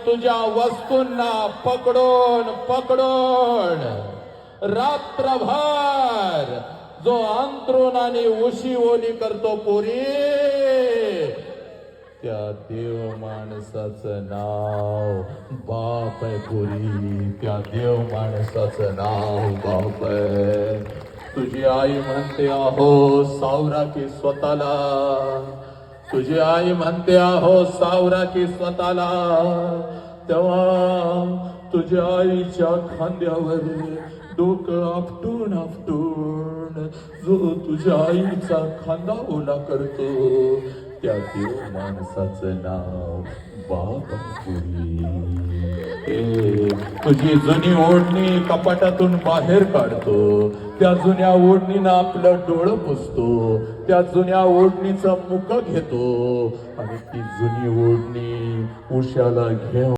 तुझ्या वस्तूंना पकडून पकडून रात्रभर जो अंतरुणाने उशी ओली करतो पोरी, त्या देव माणसाचं नाव बाप आहे पोरी, त्या देव माणसाचं नाव बाप आहे. तुझी आई म्हणते आहो सावरा की स्वतःला, तुझी आई म्हणते आहो सावरा की स्वतःला, तेव्हा तुझ्या आईच्या खांद्यावर डोकं आपटून आपटून जो तुझ्या आईचा खांदा ओला करतो, त्या देव माणसाचं नाव बाबापुरी. तुझी जुनी ओढणी कपाटातून बाहेर काढतो, त्या जुन्या ओढणीनं आपलं डोळं पुसतो, त्या जुन्या ओढणीचं मुख घेतो आणि ती जुनी ओढणी उशाला घेऊन